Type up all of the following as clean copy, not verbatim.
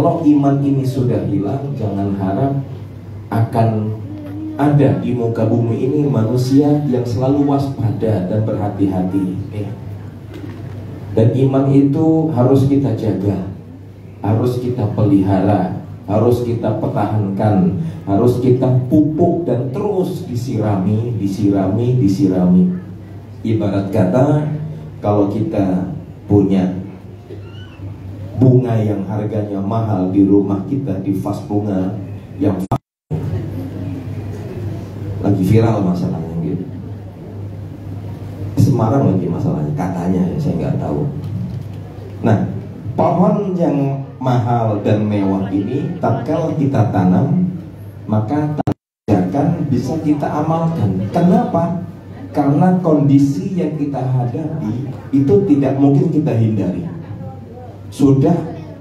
Kalau iman ini sudah hilang, jangan harap akan ada di muka bumi ini manusia yang selalu waspada dan berhati-hati, ya. Dan iman itu harus kita jaga, harus kita pelihara, harus kita pertahankan, harus kita pupuk dan terus disirami. Ibarat kata, kalau kita punya bunga yang harganya mahal di rumah kita, di vas bunga yang lagi viral masalahnya gitu. Semarang lagi masalahnya katanya, ya, saya nggak tahu. Nah, pohon yang mahal dan mewah ini tatkala kita tanam, maka akan bisa kita amalkan. Kenapa? Karena kondisi yang kita hadapi itu tidak mungkin kita hindari. Sudah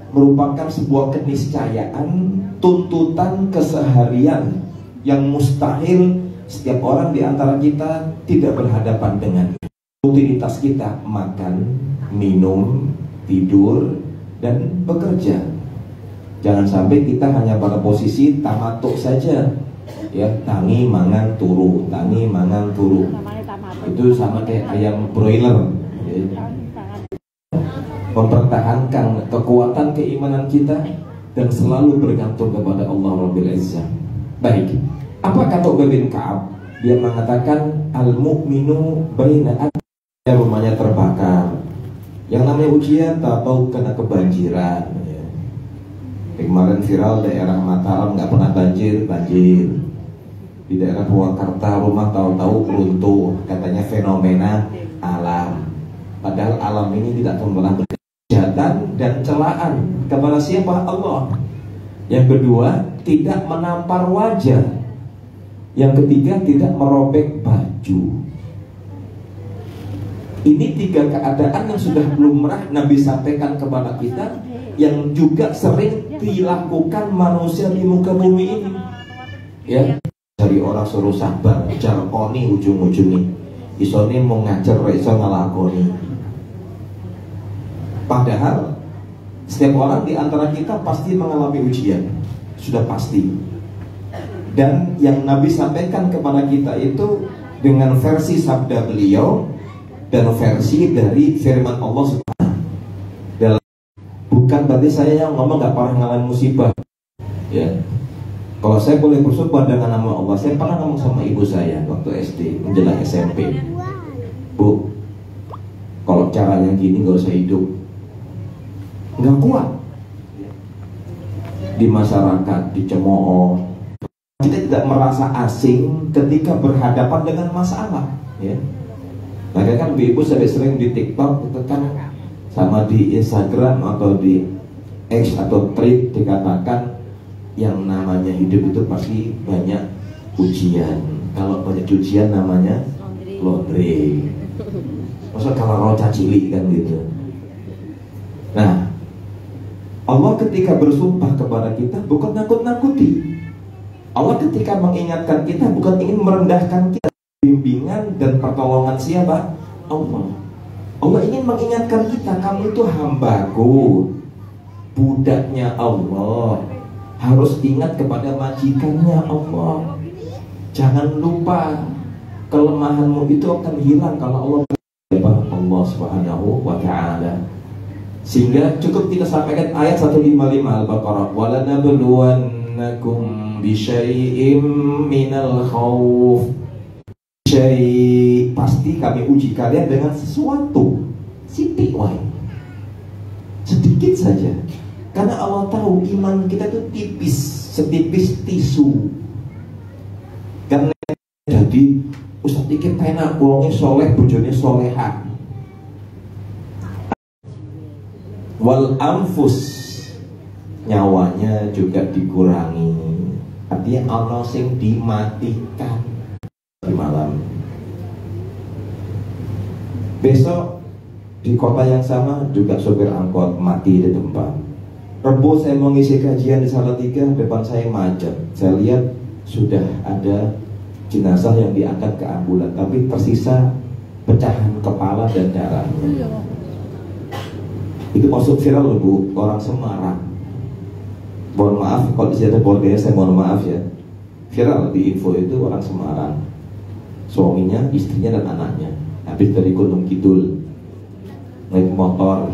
merupakan sebuah keniscayaan, tuntutan keseharian yang mustahil setiap orang di antara kita tidak berhadapan dengan. Rutinitas kita makan, minum, tidur, dan bekerja. Jangan sampai kita hanya pada posisi tamatuk saja, ya, tangi mangan turu, tangi mangan turu. Itu sama kayak ayam broiler, ya. Mempertahankan kekuatan keimanan kita dan selalu bergantung kepada Allah Rabbil Izzah. Baik, apa kata Ubay bin Ka'ab? Dia mengatakan al-mu'minu baina rumahnya terbakar. Yang namanya ujian tak tahu kena kebanjiran, ya. Kemarin viral daerah Mataram nggak pernah banjir. Di daerah Purwakarta rumah tahu-tahu runtuh, katanya fenomena alam. Padahal alam ini tidak pernah kejahatan dan celaan kepada siapa? Allah. Yang kedua, tidak menampar wajah. Yang ketiga, tidak merobek baju. Ini tiga keadaan yang sudah lumrah Nabi sampaikan kepada kita, yang juga sering dilakukan manusia di muka bumi ini, ya. Dari orang suruh sabar, jarkoni ujung-ujungnya isone mau ngajar, iso ngelakoni. Padahal setiap orang di antara kita pasti mengalami ujian, sudah pasti. Dan yang Nabi sampaikan kepada kita itu dengan versi sabda beliau dan versi dari firman Allah Subhanahu. Bukan berarti saya yang ngomong gak pernah ngalamin musibah, ya. Kalau saya boleh bersumpah dengan nama Allah, saya pernah ngomong sama ibu saya waktu SD menjelang SMP, Bu, kalau caranya gini gak usah hidup, nggak kuat di masyarakat, dicemooh. Kita tidak merasa asing ketika berhadapan dengan masalah, ya. Maka kan ibu sering di TikTok itu kan, sama di Instagram atau di X atau Thread dikatakan yang namanya hidup itu pasti banyak ujian. Kalau banyak ujian namanya laundry. Masa kalau roca cilik kan gitu. Nah, Allah ketika bersumpah kepada kita bukan nakut-nakuti. Allah ketika mengingatkan kita bukan ingin merendahkan kita. Bimbingan dan pertolongan siapa? Allah. Allah ingin mengingatkan kita, kamu itu hambaku, budaknya Allah. Harus ingat kepada majikannya Allah. Jangan lupa kelemahanmu itu akan hilang kalau Allah Subhanahu wa ta'ala. Sehingga cukup kita sampaikan ayat 155 Al-Baqarah, walanabluwannakum bisyai'im minal khawf. Pasti kami uji kalian dengan sesuatu sithik wae, sedikit saja. Karena Allah tahu iman kita itu tipis, setipis tisu. Karena jadi Ustaz dikit enak, wongnya soleh, bojone soleha. Wal anfus, nyawanya juga dikurangi. Artinya Allah sing dimatikan di malam. Besok di kota yang sama juga sopir angkot mati di tempat. Rebo saya mau ngisi kajian di Salatiga, depan saya macet. Saya lihat sudah ada jenazah yang diangkat ke ambulan, tapi tersisa pecahan kepala dan darahnya. Itu masuk viral loh Bu, orang Semarang. Kalau di Borneo, saya mohon maaf ya, viral di info itu orang Semarang, suaminya, istrinya dan anaknya habis dari Gunung Kidul naik motor.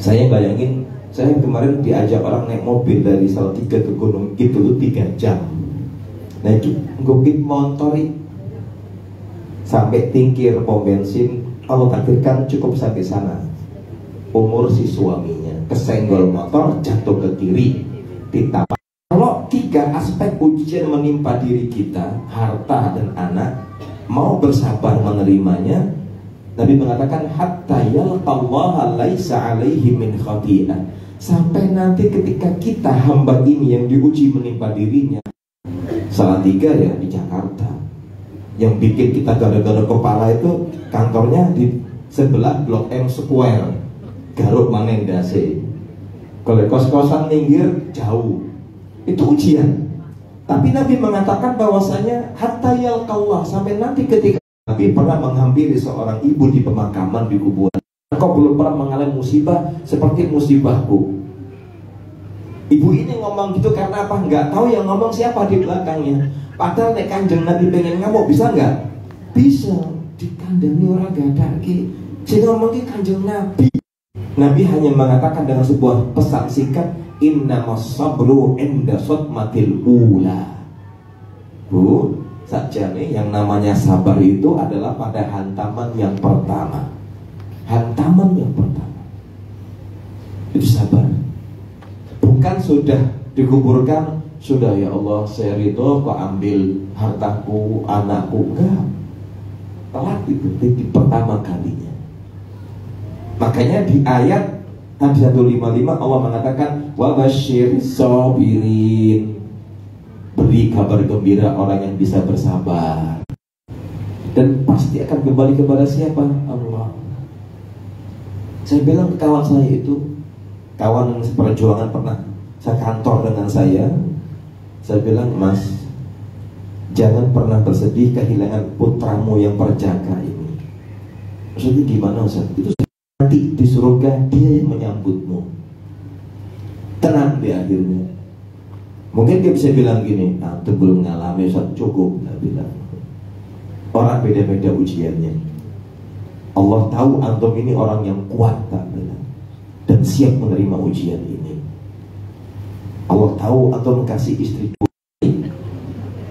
Saya bayangin, saya kemarin diajak orang naik mobil dari Salatiga ke Gunung Kidul 3 jam, naik ngupit motor sampai tingkir pom bensin. Allah takdirkan cukup sampai sana. Umur si suaminya kesenggol motor, jatuh ke kiri, ditambah. Kalau 3 aspek ujian menimpa diri kita, harta dan anak, mau bersabar menerimanya, Nabi mengatakan hatta yalqallaha laisa alaihi min khati'ah. Sampai nanti ketika kita hamba ini yang diuji menimpa dirinya. Salatiga ya di Jakarta. Yang bikin kita gara-gara kepala itu kantornya di sebelah Blok M Square, Garut Manendase. Kalau kos-kosan minggir jauh, itu ujian. Tapi Nabi mengatakan bahwasanya hatta yalqallah, sampai nanti ketika Nabi pernah menghampiri seorang ibu di pemakaman di kuburan. Kau belum pernah mengalami musibah seperti musibahku. Ibu ini ngomong gitu karena apa? Nggak tahu yang ngomong siapa di belakangnya. Padahal nek Kanjeng Nabi pengen ngamuk, bisa nggak? Bisa. Dikandani orang gak ki. Jadi ngomongin Kanjeng Nabi. Nabi hanya mengatakan dengan sebuah pesan singkat, innamas sabru inda sotmatil ula. Bu, saja nih, yang namanya sabar itu adalah pada hantaman yang pertama. Hantaman yang pertama itu sabar. Bukan sudah dikuburkan, sudah ya Allah saya ridho kok ambil hartaku, anakku. Enggak, telat itu di pertama kalinya. Makanya di ayat 155 Allah mengatakan wa basyiris sabirin, beri kabar gembira orang yang bisa bersabar. Dan pasti akan kembali kepada siapa? Allah. Saya bilang ke kawan saya itu, kawan seperjuangan pernah saya kantor dengan saya bilang, Mas, jangan pernah bersedih kehilangan putramu yang perjaka ini. Maksudnya gimana Ustaz? Itu nanti di surga dia yang menyambutmu. Tenang di akhirnya. Mungkin dia bisa bilang gini, nah, itu belum mengalami Ustaz, cukup. Dia bilang, orang beda-beda ujiannya. Allah tahu antum ini orang yang kuat, tak bilang, dan siap menerima ujian ini. Allah tahu antum kasih istri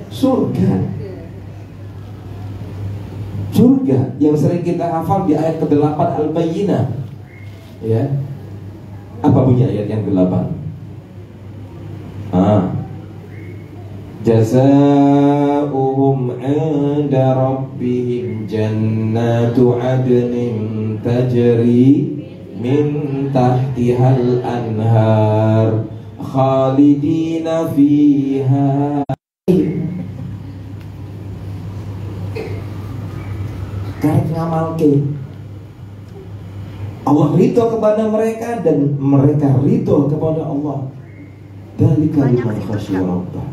surga. Surga yang sering kita hafal di ayat ke-8 Al-Bayyinah. Ya. Apa bunyi ayat yang ke-8? Jazaohum 'inda rabbihim jannatu 'adnin tajri min tahtihal anhar khalidina fiha. Karek ngamalke, Allah ridho kepada mereka dan mereka ridho kepada Allah. Dari kalimat khasyur rabbah.